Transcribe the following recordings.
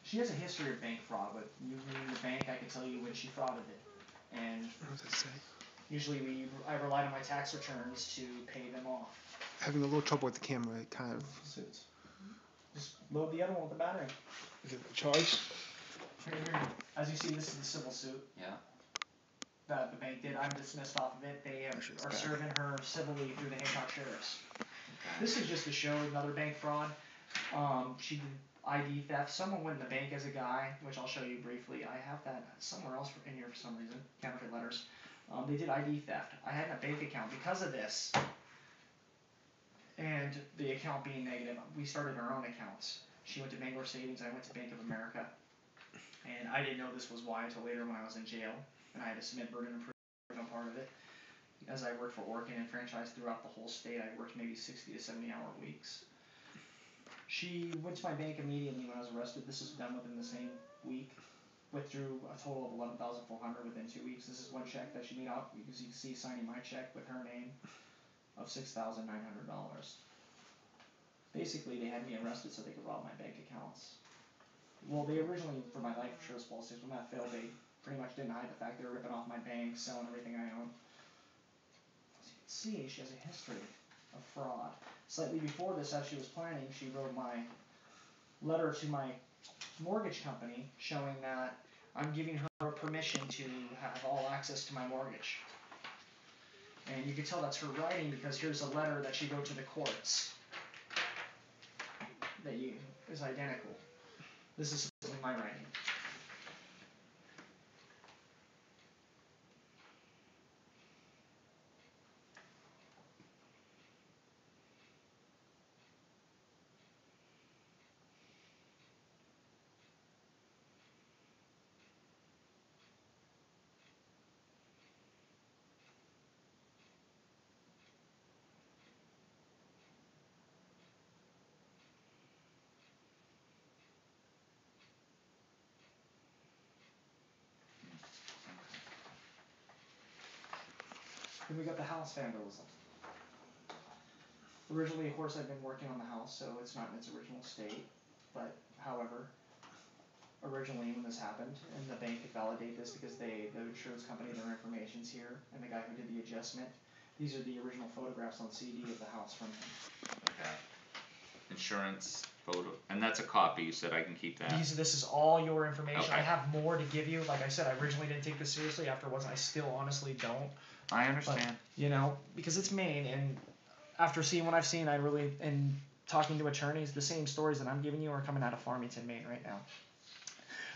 She has a history of bank fraud, but usually in the bank, I can tell you when she frauded it. And what does it say? usually I relied on my tax returns to pay them off. Having a little trouble with the camera, it kind of. Suits. Just load the other one with the battery. Is it charged? Here. As you see, this is the civil suit. Yeah. That the bank did. I'm dismissed off of it. They are serving her civilly through the Hancock Sheriffs. Okay. This is just to show another bank fraud. She did ID theft. Someone went in the bank as a guy, which I'll show you briefly. I have that somewhere else in here for some reason. Counterfeit letters. They did ID theft. I had a bank account because of this. And the account being negative, we started our own accounts. She went to Bangor Savings, I went to Bank of America. And I didn't know this was why until later when I was in jail. And I had to submit burden of proof on part of it. As I worked for Orkin and franchised throughout the whole state, I worked maybe 60 to 70 hour weeks. She went to my bank immediately when I was arrested. This is done within the same week. Withdrew a total of $11,400 within 2 weeks. This is one check that she made out. You can see signing my check with her name of $6,900. Basically, they had me arrested so they could rob my bank accounts. Well, they originally, for my life insurance policies, when that failed, they pretty much didn't hide the fact they were ripping off my bank, selling everything I own. As you can see, she has a history of fraud. Slightly before this, as she was planning, she wrote my letter to my mortgage company showing that I'm giving her permission to have all access to my mortgage. And you can tell that's her writing because here's a letter that she wrote to the courts that is identical. This is my writing. Then we got the house vandalism. Originally, of course, I've been working on the house, so it's not in its original state. But, however, originally when this happened, and the bank could validate this because the insurance company, their information's here, and the guy who did the adjustment, these are the original photographs on CD of the house from him. Okay. Insurance photo, and that's a copy. You said I can keep that. This is all your information. Okay. I have more to give you. Like I said, I originally didn't take this seriously. Afterwards, I still honestly don't. I understand. But, because it's Maine, and after seeing what I've seen, and talking to attorneys, the same stories that I'm giving you are coming out of Farmington, Maine right now.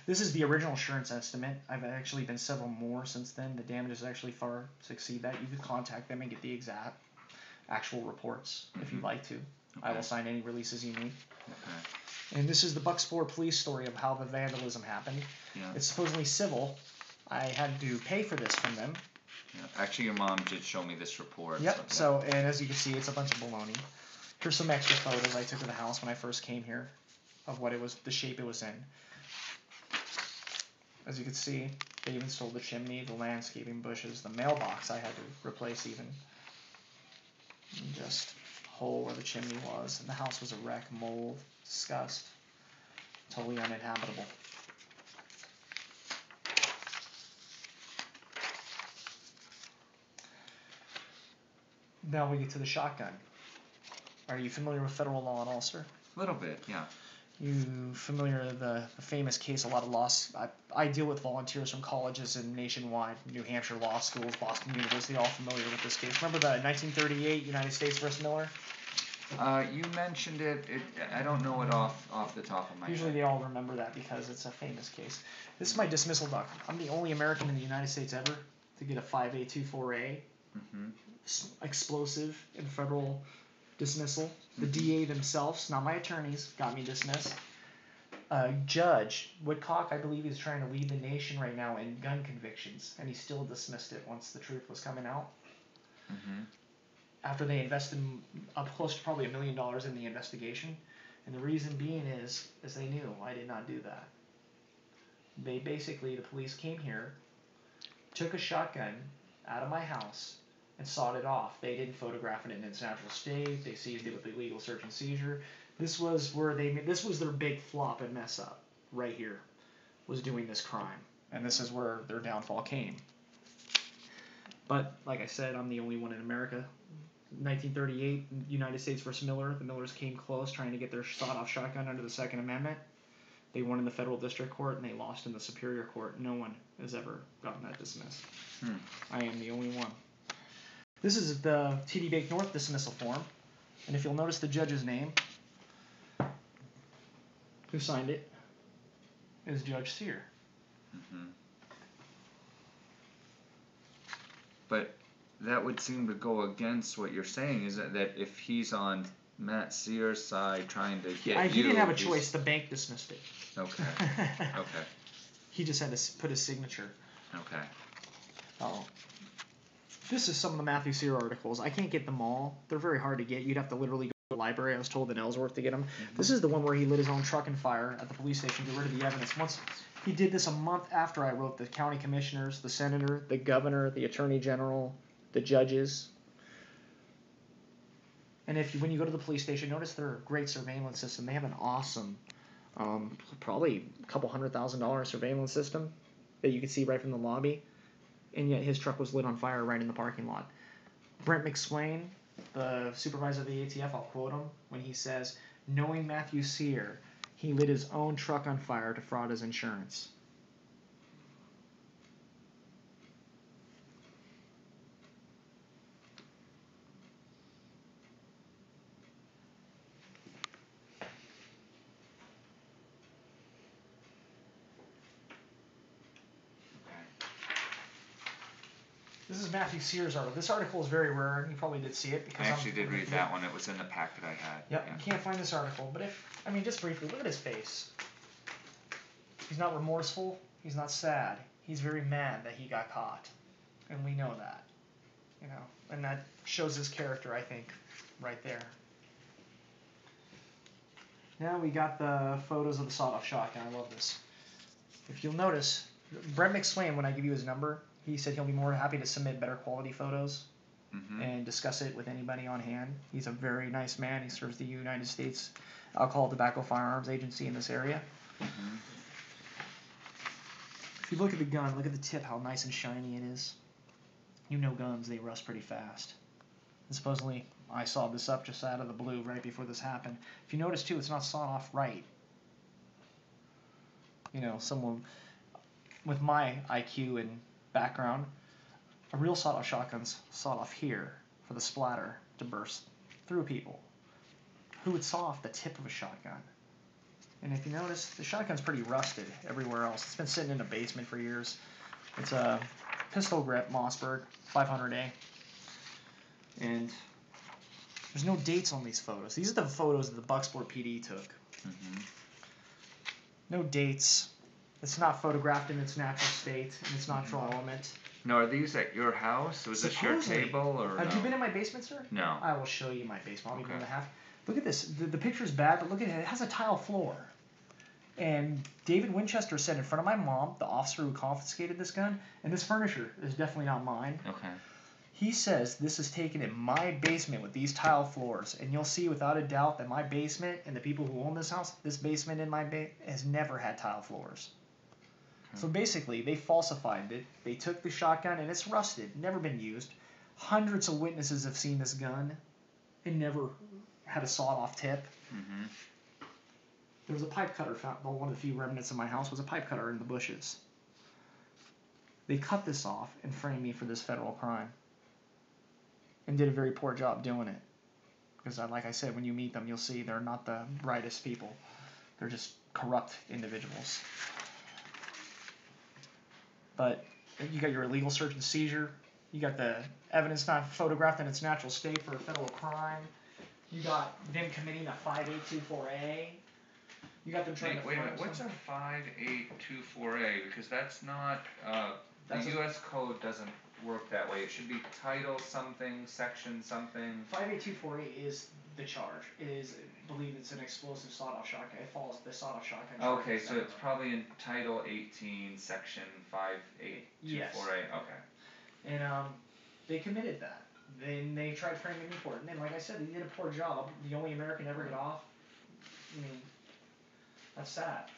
This is the original insurance estimate. I've actually been several more since then. The damages actually far exceed that. You could contact them and get the actual reports if you'd like to. Okay. I will sign any releases you need. Okay. And this is the Bucksport police story of how the vandalism happened. Yeah. It's supposedly civil. I had to pay for this from them. Yeah. Actually, your mom did show me this report. Yep. So, and as you can see, it's a bunch of baloney. Here's some extra photos I took of the house when I first came here, of what it was, the shape it was in. As you can see, they even stole the chimney, the landscaping bushes, the mailbox I had to replace even. And just hole where the chimney was, and the house was a wreck, mold, disgust, totally uninhabitable. Now we get to the shotgun. Are you familiar with federal law at all, sir? A little bit, yeah. You familiar with the famous case, a lot of I deal with volunteers from colleges and nationwide, New Hampshire law schools, Boston University, all familiar with this case. Remember the 1938 United States versus Miller? You mentioned it. I don't know it off the top of my head. Usually they all remember that because it's a famous case. This is my dismissal document. I'm the only American in the United States ever to get a 5A24A explosive in federal dismissal. The DA themselves, not my attorneys, got me dismissed. Judge Woodcock, I believe, is trying to lead the nation right now in gun convictions, and he still dismissed it once the truth was coming out. After they invested up close to probably $1 million in the investigation, and the reason being is they knew I did not do that. They basically, the police came here, took a shotgun out of my house, and sawed it off. They didn't photograph it in its natural state. They seized it with illegal search and seizure. This was their big flop and mess up. right here, was doing this crime. And this is where their downfall came. But, like I said, I'm the only one in America. 1938, United States versus Miller. The Millers came close trying to get their sawed-off shotgun under the Second Amendment. They won in the federal district court, and they lost in the superior court. No one has ever gotten that dismissed. I am the only one. This is the T.D. Bake North dismissal form. And if you'll notice the judge's name, who signed it, is Judge Sear. But that would seem to go against what you're saying, is that if he's on Matt Sear's side trying to get he didn't have a choice. The bank dismissed it. Okay. Okay. He just had to put his signature. Okay. Oh. This is some of the Matthew Sear articles. I can't get them all. They're very hard to get. You'd have to literally go to the library. I was told in Ellsworth to get them. This is the one where he lit his own truck on fire at the police station to get rid of the evidence. Once he did this a month after I wrote the county commissioners, the senator, the governor, the attorney general, the judges. And when you go to the police station, notice their great surveillance system. They have an awesome, probably a couple $100,000 surveillance system that you can see right from the lobby. And yet his truck was lit on fire right in the parking lot. Brent McSwain, the supervisor of the ATF, I'll quote him when he says, knowing Matthew Sear, he lit his own truck on fire to fraud his insurance. This is Matthew Sear's article. This article is very rare. You probably did see it because I actually did read that one. It was in the pack that I had. Yep. Yeah. You can't find this article, but just briefly, look at his face. He's not remorseful. He's not sad. He's very mad that he got caught, and we know that, and that shows his character, I think, right there. Now we got the photos of the sawed-off shotgun. I love this. If you'll notice, Brent McSwain, when I give you his number, he said he'll be more happy to submit better quality photos and discuss it with anybody on hand. He's a very nice man. He serves the United States Alcohol, Tobacco, Firearms Agency in this area. If you look at the gun, look at the tip, how nice and shiny it is. You know guns, they rust pretty fast. And supposedly, I saw this up just out of the blue right before this happened. If you notice, too, it's not sawed off right. Someone with my IQ and background, a real sawed-off shotgun's sawed off here for the splatter to burst through people. Who would saw off the tip of a shotgun? And if you notice, the shotgun's pretty rusted everywhere else. It's been sitting in a basement for years. It's a pistol grip Mossberg 500A. And there's no dates on these photos. These are the photos that the Bucksport PD took. No dates. It's not photographed in its natural state, in its natural element. Now, are these at your house? Was this your table? Or have you been in my basement, sir? No. I will show you my basement. I'll be more than happy. Look at this. The picture's bad, but look at it. It has a tile floor. And David Winchester said in front of my mom, the officer who confiscated this gun, and this furniture is definitely not mine. Okay. He says this is taken in my basement with these tile floors, and you'll see without a doubt that my basement and the people who own this house, this basement in my has never had tile floors. So basically, they falsified it. They took the shotgun, and it's rusted, never been used. Hundreds of witnesses have seen this gun. It never had a sawed-off tip. There was a pipe cutter found. Well, one of the few remnants of my house was a pipe cutter in the bushes. They cut this off and framed me for this federal crime. And did a very poor job doing it. Because, like I said, when you meet them, you'll see they're not the brightest people. They're just corrupt individuals. But you got your illegal search and seizure. You got the evidence not photographed in its natural state for a federal crime. You got them committing a 5824A. You got them trying to... Wait a minute. What's a 5824A? Because that's not... the U.S. code doesn't work that way. It should be title something, section something. 5824A is the charge. It is... I believe it's an explosive sawed-off shotgun. It follows the sawed-off shotgun charge. Okay, so it's probably in Title 18, Section 5824A. Yes. Okay. And they committed that. Then they tried framing me for it. And then, like I said, they did a poor job. The only American ever get off. I mean, that's sad.